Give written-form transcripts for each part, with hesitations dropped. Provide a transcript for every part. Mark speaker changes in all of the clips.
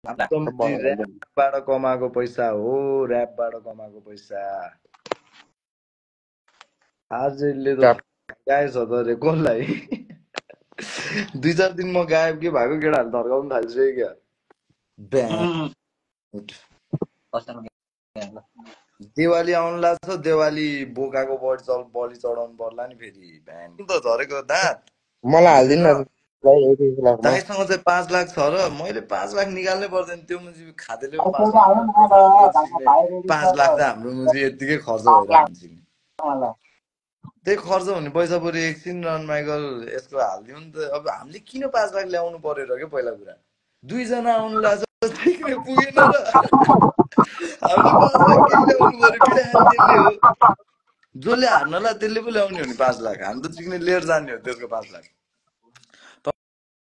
Speaker 1: ऱ्यापबाट कमाएको पैसा हो, ऱ्यापबाट कमाएको पैसा। आजले त गाएछ त रे कसलाई 2-4 दिन म गायब के भएको केटाहरू धर्काउनु थाल्छु क्या। देवाली आउनु लाग्छ, देवाली बोकाको बलि चढाउनु पर्ला नि फेरि। त झरेको दाँत
Speaker 2: मलाई हाल्दिन
Speaker 1: दाइसँग चाहिँ 5 लाख छ र मैले 5 लाख निकाल्नै पर्दैन। त्यो मुजी खाँदैले 5 लाख निकाल्नु 5 लाख त हाम्रो मुजी यतिकै खर्च भइरहन्छ। त्यही खर्च हुने पैसा बरु एकछिन रन माइकल यसको हालिदिउँ नि त। अब हामीले किन 5 लाख ल्याउनु पर्यो र क्या पहिला कुरा। 2 जना आउनु लाग्छ पुगेन र हामीले 5 लाख किन ल्याउनु पर्यो। केटाखाने त्यसले हो, जसले हार्नला त्यसले पो ल्याउने हो नि 5 लाख। हामी त चिक्ने लिएर जाने हो त्यसको 5 लाख।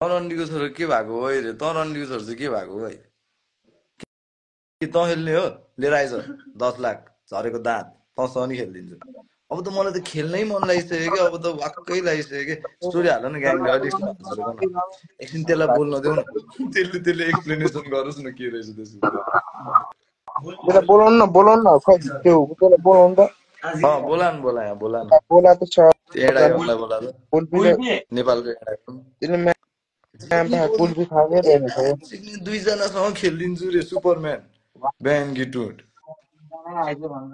Speaker 1: तरन्डीको छोरो के भएको हो रे? तरन्डीको छोरो चाहिँ के भएको हो भाइ? कि तँ खेल्ने हो? लिएर आइज 10 लाख झरेको दाँत तँसँग नि खेलिदिन्छु। अब त मलाई त खेल्नै मन लागिसक्यो कि। अब त वाक्कै लागिसक्यो कि। स्टोरी हाल न ग्याङले अलिक एकछिन त्यसलाई बोल्न देऊ न। त्यसले एक्सप्लेनेसन गरोस् न के रहेछ त्यसको कुरा।
Speaker 2: बोलाउनु न खै त्यो बोलाउनु त
Speaker 1: बोला न
Speaker 2: बोला त छ
Speaker 1: एडाइहरूलाई बोला त नेपालको एडाइको।
Speaker 2: कुल्फी खाएकै रहेछ
Speaker 1: 2 जनासँग खेलिदिन्छु रे सुपरम्यान ब्यान गिटुट।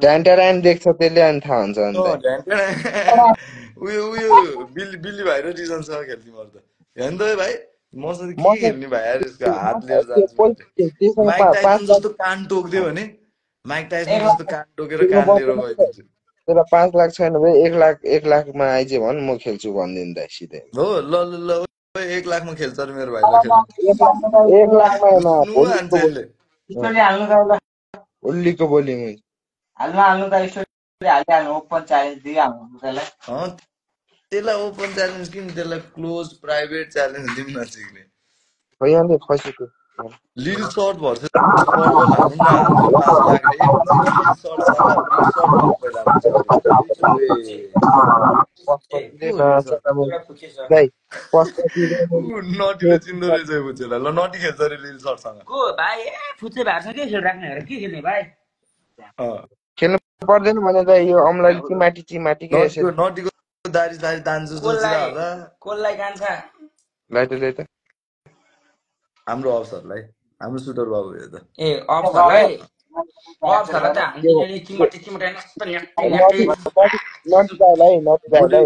Speaker 2: ट्यान्टाराइन देख्छ त्यसले अनि थाहा हुन्छ अन्त
Speaker 1: उयो बिल्ली भाइ र रिजनसँग खेल्थ्यौँ त हेर्नु त भाइ। मसँग के खेल्ने भाइ यार, यसको हात लिएर जान्छु। माइक टाइसन जस्तो कान टोक्दियो भने माइक टाइसन जस्तो कान टोकेर कान लिएर गइदिन्छु।
Speaker 2: तेरो 5 लाख छैन भने 1 लाखमा आइज भन् म खेल्छु भनिदिनु त सिधै
Speaker 1: हो। ल 1 लाखमा खेल्छ अरे मेरो भाइलाई खेल्नु।
Speaker 2: 1 लाखमा ओल्लीको बोली
Speaker 1: त्यसलाई ओपन च्यालेन्ज किन, त्यसलाई क्लोज प्राइभेट च्यालेन्ज दिउँ न सिक्ने।
Speaker 2: यहाँले खसेको
Speaker 1: लिल सर्ट भर्छ पर्वल हानौँ न हाल्छु 5 लाख रे। लिल सर्ट छ ल, लिल सर्ट भनौँ पहिला नटीले चिन्दो रहेछ बुझेला। ल नटी खेल्छ अरे लिल सर्टसँग
Speaker 3: को भाइ फुच्चे भएको छ के खेल राख्ने अरे के खेल्ने भाइ
Speaker 2: खेल्नु पर्दैन भने त यो अम्लाले चिमाटी
Speaker 1: नटीको दारी तान्छु
Speaker 3: कोललाई कान्छ
Speaker 2: लाइट
Speaker 1: हाम्रो अफसरलाई, हाम्रो सुटर बाबु हो त।
Speaker 3: ए अफसरलाई त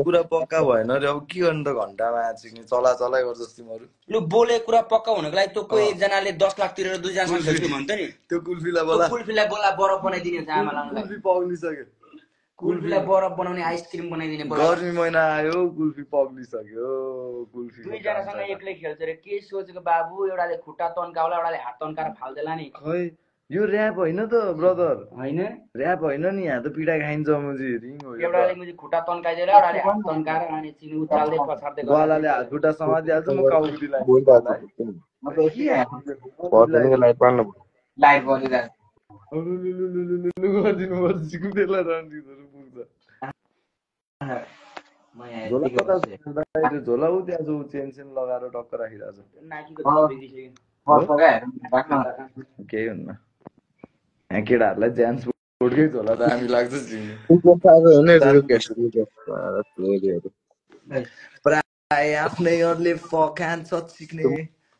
Speaker 1: कुरा पक्का भएन रे। अब के गर्नु त घन्टामा चिक्ने चलाइ गर्छ तिमीहरू।
Speaker 3: लु बोले कुरा पक्का हुनको लागि त्यो कोही एकजनाले 10 लाख तिरेर 2 जनासँग खेल्छु भन्छ नि।
Speaker 1: त्यो कुल्फीलाई बोला
Speaker 3: बरफ बनाइदिने आमा लाउनलाई।
Speaker 1: कुल्फी पग्लिसक्यो।
Speaker 3: कुल्फीलाई बरफ बनाउने आइसक्रिम बनाइदिने।
Speaker 1: गर्मी महिना आयो कुल्फी पग्लिसक्यो। कुल्फी
Speaker 3: 2 जनासँग एक्लै खेल्छ रे। के सोचेको बाबु, एउटाले खुट्टा तन्काउला एउटाले हात तन्काएर फाल्देला नि।
Speaker 1: खै यो र्याप होइन त ब्रदर, होइन र्याप होइन नि। यहाँ त पिडा खाइन्छ मुजी रिङ हो।
Speaker 3: एउटाले मुजी खुट्टा तन्काइदिएर एउटाले हात तन्काएर अनि चिनी उचाल्दै पछार्दै
Speaker 1: गलाले हात खुट्टा समातिहाल्छ। म काउकुटीलाई
Speaker 2: लाइट पाल्नु
Speaker 3: लाइट बलिरहेको
Speaker 1: गरिदिनु पर्छ कुदेला रणजितहरू पुग्छ। झोला ऊ त्यहाँ जो चेन लगाएर टक्क राखिरहेको छ। केही हुन्न यहाँ केटाहरूलाई ज्यान्स बोर्डकै झोला त हामी लाग्छ प्राय आफ्नैहरूले फकान्छ सिक्ने।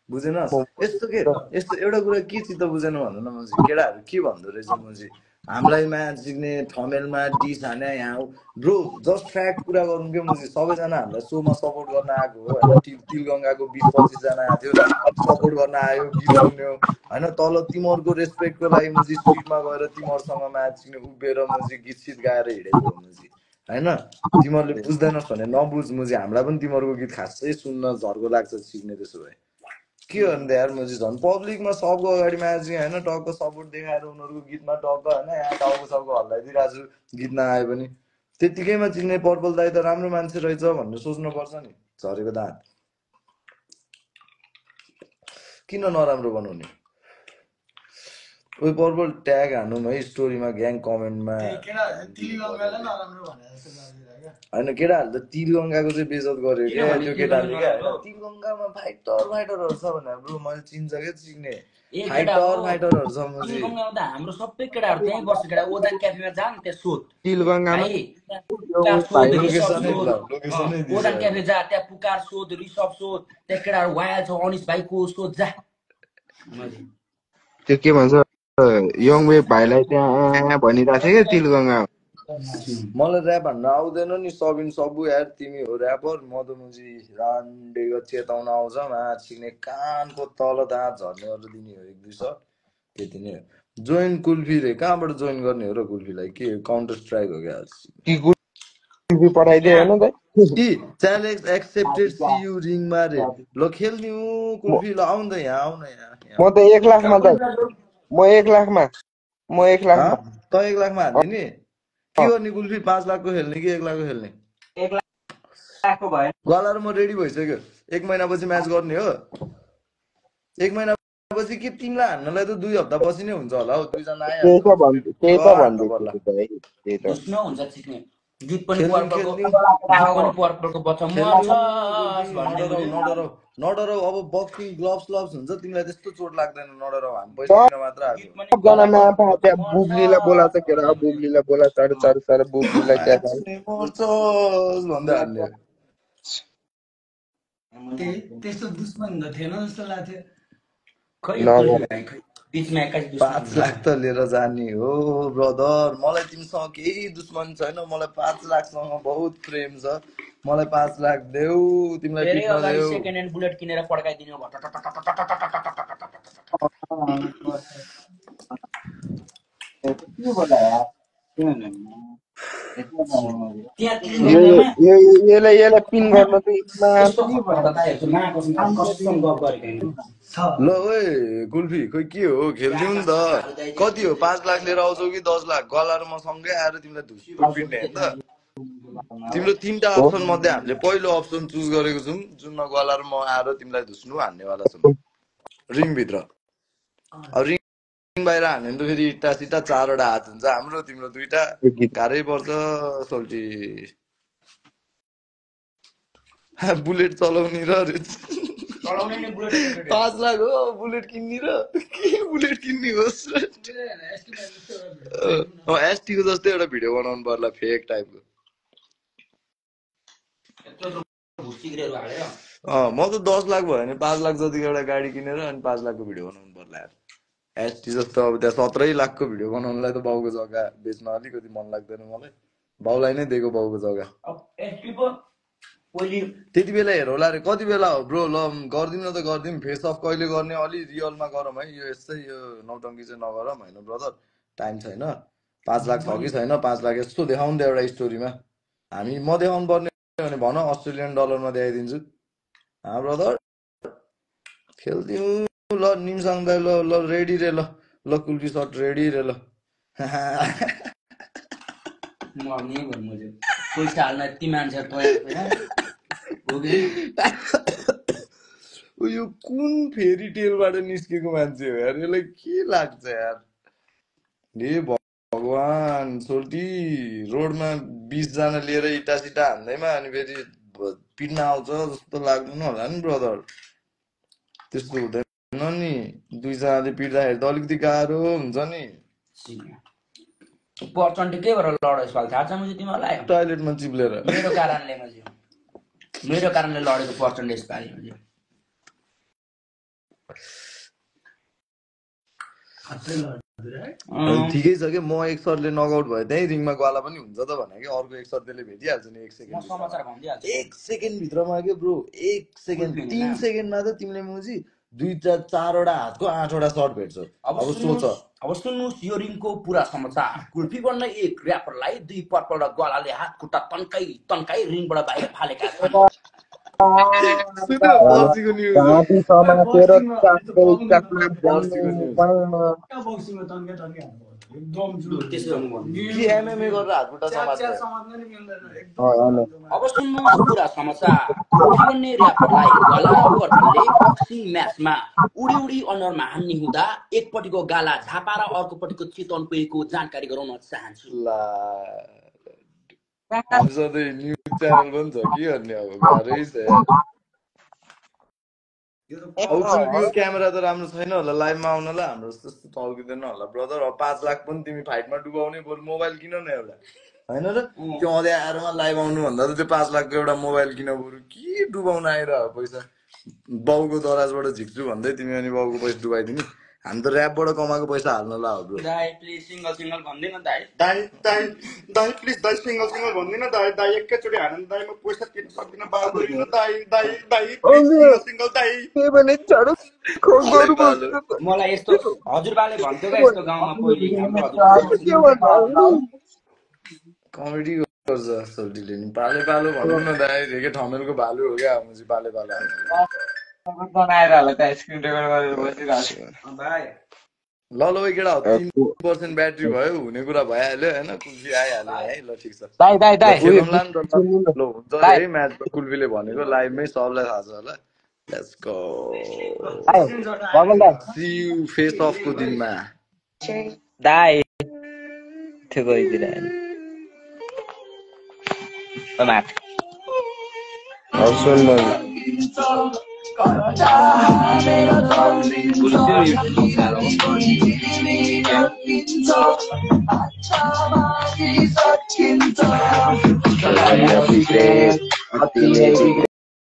Speaker 1: बुझेन यस्तो के यस्तो एउटा कुरा के चित्त बुझेन भन्नु न मुजी। केटाहरू के भन्दो रहेछ मुजी हामीलाईमा सिक्ने थमेलमा डिस हाने यहाँ ब्रो जस्ट फ्याक्ट कुरा गरौँ के मुजी। सबैजना हामीलाई सोमा सपोर्ट गर्न आएको हो होइन। तिलगङ्गाको 20-25 जना आएको थियो सपोर्ट गर्न आयो, गीत सुन्यो होइन। तल तिमीहरूको रेस्पेक्टको लागि मुजी स्ट्रिटमा गएर तिमीहरूसँग म्याच सिक्ने उभिएर मुजी गीत सित गाएर हिँडेको हो मुजी होइन। तिमीहरूले बुझ्दैनस् भने नबुझ मुजी। हामीलाई पनि तिमीहरूको गीत खासै सुन्न झर्को लाग्छ सिक्ने। त्यसो भए के हो नि त यार मुजी। झन् पब्लिकमा सबको अगाडि म्याच होइन टक्क सपोर्ट देखाएर उनीहरूको गीतमा टक्क होइन यहाँ टाउको हल्लाइदिइरहेको छु गीत नआए पनि। त्यतिकैमा चिन्ने पर्पल दाइ त राम्रो मान्छे रहेछ भनेर सोच्नुपर्छ नि। झरेको दाँत किन नराम्रो बनाउने। उयो पर्पल ट्याग हान्नु है स्टोरीमा ग्याङ कमेन्टमा होइन केटाहरूले त तिरगङ्गाको चाहिँ बेजत गर्यो क्या त्यो केटाहरूले क्या तिरगङ्गामा फाइटरहरू छ भनेर ब्रो मैले चिन्छ क्या चिन्ने फाइटरहरू छ मुजी
Speaker 3: हाम्रो सबै केटाहरू त्यहीँ बस्छ केटा ओदान क्याफेमा जा नि त्यहाँ सोध
Speaker 2: तिलगङ्गामा
Speaker 3: ओदान क्याफे जा त्यहाँ पुकार सोध रिसभ सोध त्यहाँ केटाहरू वायल छ अनिस भाइको सोध जा
Speaker 2: त्यो के भन्छ यङ वेब भाइलाई त्यहाँ भनिरहेको थियो क्या तिलगङ्गा
Speaker 1: मलाई ऱ्याप हान्न आउँदैन नि सबिन सबु यार तिमी हो ऱ्यापर म त मुजी रान्डेको चेताउन आउँछ छिक्ने कानको तल दाँत झर्नेहरू दिने हो 1-2 सट त्यति नै हो जोइन कुल्फी रे कहाँबाट जोइन गर्ने हो र कुल्फीलाई के काउन्टर स्ट्राइक हो क्या
Speaker 2: कुल्फी पठाइदियो होइन त
Speaker 1: च्यालेन्ज एक्सेप्टेड सी यु रिङमा रे ल खेल्ने हो कुल्फी ल आउन त यहाँ आउन यहाँ
Speaker 2: म त 1 लाखमा त म 1 लाखमा
Speaker 1: त 1 लाखमा हान्दिने के गर्ने कुल्फी 5 लाखको खेल्ने कि 1 लाखको खेल्ने
Speaker 3: 1 लाखको भयो
Speaker 1: गलाएर म रेडी भइसक्यो 1 महिनापछि म्याच गर्ने हो 1 महिनापछि कि तिमीलाई हान्नलाई त 2 हप्ता पछि नै हुन्छ होला हौ दुईजना
Speaker 3: आइहाल्छ गीत पनि पर्पलको बच्चा
Speaker 1: नडराउ अब बक्सिङ ग्लब्स हुन्छ तिमीलाई त्यस्तो चोट लाग्दैन नडराउ हामी पहिला मात्र
Speaker 2: बुब्लीलाई बोलाछ केरा बुब्लीलाई बोला सर बुब्लीलाई क्या
Speaker 1: भन्दै हान्ने
Speaker 4: त्यस्तो दुश्मन त थिएन जस्तो लाग्थ्यो
Speaker 1: 5 लाख त लिएर जाने हो ब्रदर मलाई तिमीसँग केही दुश्मन छैन मलाई 5 लाखसँग बहुत प्रेम छ मलाई 5 लाख देऊ तिमीलाई पिट्न देऊ
Speaker 3: सेकेन्ड ह्यान्ड बुलेट किनेर पड्काइदिनु
Speaker 2: यसलाई पिन गर्न
Speaker 1: ल ओए कुल्फी खोइ के हो खेल्दिउ नि त कति हो 5 लाख लिएर आउँछौ कि 10 लाख गलाएर म सँगै आएर तिमीलाई धुस्पु पिट्ने होइन त तिम्रो 3टा अप्सन मध्ये हामीले पहिलो अप्सन चुज गरेको छौँ जुनमा गलाएर म आएर तिमीलाई धुस्नु हान्नेवाला छौँ रिङभित्र अब रिङ बाहिर हान्यो भने त फेरि इट्टा सिट्टा 4वटा हात हुन्छ हाम्रो तिम्रो 2टा गाह्रै पर्छ सोल्टी बुलेट चलाउने र 5 लाख हो बुलेट किन्ने र के बुलेट किन्ने होस् एसटीको जस्तै एउटा भिडियो बनाउनु पर्ला फेक टाइपको म त 10 लाख भयो भने 5 लाख जतिको एउटा गाडी किनेर अनि 5 लाखको भिडियो बनाउनु पर्ला एसटी जस्तो अब त्यहाँ 17 लाखको भिडियो बनाउनुलाई त बाउको जग्गा बेच्न अलिकति मन लाग्दैन मलाई बाउलाई नै दिएको बाउको जग्गा त्यति बेला हेरौला रे कति बेला हो ब्रो ल गर्दिम न त गर्दिम फेस अफ कहिले गर्ने अलि रियलमा गरौँ है यो यस्तै यो नौटङ्की चाहिँ नगरौँ होइन ब्रदर टाइम छैन 5 लाख छ कि छैन 5 लाख यस्तो देखाउनु त एउटा स्टोरीमा हामी म देखाउनु पर्ने भने भन अस्ट्रेलियन डलरमा देखाइदिन्छु ब्रदर खेल्दिउँ ल निमसाङ दाइ ल रेडी रे ल कुल्फी सर्ट रेडी रे ल यो कुन फेरी टेलबाट निस्केको मान्छे हो यार यसलाई के लाग्छ यार हे भगवान सोल्टी रोडमा 20 जना लिएर इटा सिटा हान्दैमा अनि फेरि पिट्न आउँछ जस्तो लाग्दैन होला नि ब्रदर त्यस्तो हुँदैन नि 2 जनाले पिट्दाखेरि त अलिकति गाह्रो हुन्छ नि
Speaker 3: पर्चन्टी के भएर लड यसपालि थाहा छ मुझे तिमीलाई
Speaker 1: टोयलेटमा चिप्लेर
Speaker 3: मेरो कारणले लडेको पर्चन्टी यसपालि
Speaker 1: ठिकै छ कि म एक सरले नकआउट भयो त्यही रिङमा ग्वाला पनि हुन्छ त भने कि अर्को एक सर त्यसले भेटिहाल्छ नि 1 सेकेन्ड 1 सेकेन्ड भित्रमा के ब्रो 1 सेकेन्ड 3 सेकेन्डमा त तिमीले मुजी 2-4वटा हातको 8वटा सर्ट भेट्छ अब सोच
Speaker 3: अब सुन्नुस् यो रिङको पुरा समाचार कुल्फी बन्न एक र्यापरलाई 2 पर्पल र गलाले हात खुट्टा तन्काई रिङबाट बाहिर फालेका छन्
Speaker 1: सुन पर्सीको न्युज हो
Speaker 2: घाँटी समातेर
Speaker 4: बक्सिङमा यस्तो
Speaker 2: चाक्दै
Speaker 4: पाउनु
Speaker 2: चाक्मा
Speaker 1: पर्सीको न्युज
Speaker 4: बक्सिङमा तन्के तन्के एकदम
Speaker 3: त्यस्तो
Speaker 1: कि एमएमए गरेर हातखुट्टा समात्ने
Speaker 4: समात्न नि मिल्दैन
Speaker 3: अब सुन्नुहोस् कुरा समाचार उठी बन्ने ऱ्यापरलाई गला र गर्दनले बक्सिङ म्याचमा उडी उडी अनुहारमा हान्ने हुँदा एकपट्टिको गाला झापा र अर्कोपट्टिको चितवन पुगेको जानकारी गराउन चाहन्छु
Speaker 1: ला सधैँ न्युज च्यानल पनि छ के गर्ने अब गाह्रै छ यार यो क्यामेरा त राम्रो छैन होला लाइभमा आउनलाई हाम्रो जस्तो तल्किँदैन होला ब्रदर अब 5 लाख पनि तिमी फाइटमा डुबाउने बरु मोबाइल किन न एउटा होइन र त्यो अँध्यारोमा लाइभ आउनु भन्दा त त्यो 5 लाखको एउटा मोबाइल किन बरु के डुबाउन आइरह पैसा बाउको दराजबाट झिक्छु भन्दै तिमी अनि बाउको पैसा डुबाइदिने हामी त ऱ्यापबाट कमाएको पैसा हाल्न ला हो ब्रो
Speaker 3: दाइ प्लिज सिंगल सिंगल भन्दिन दाइ
Speaker 5: दाइ दाइ दाइ प्लिज दाइ सिंगल सिंगल भन्दिन दाइ दाइ एकैचोटि हान दाइ म पैसा तिर्न सक्दिन बाल गरिदिन दाइ दाइ दाइ प्लिज सिंगल सिंगल दाइ
Speaker 2: त्यही भने झाडु
Speaker 3: मलाई यस्तो हजुरबाले भन्थ्यो क्या यस्तो गाउँमा पहिले हाम्रो हजुरबा
Speaker 1: कमेडी गर्छ जसले नि पाले पालो भन्नु न दाइ धेरै ठमेलको भालु हो क्या मुजी पाले पालो
Speaker 6: बनाएर होला त्यहाँ स्क्रिन रेकर्ड गरेर बसिरहेको
Speaker 3: भाइ
Speaker 1: ल ल केटा 3% ब्याट्री भयो हुने कुरा भइहाल्यो होइन कुल्फी आइहाल्यो है ल ठिक छ
Speaker 6: दाइ दाइ दाइ
Speaker 1: खेलौँला नि त ल हुन्छ है म्याच कुल्फीले भनेको लाइभमै सबलाई थाहा छ होला let's go see you face अफको दिनमा
Speaker 6: दाइ त्यो गइदिरहेन माथ
Speaker 2: सुन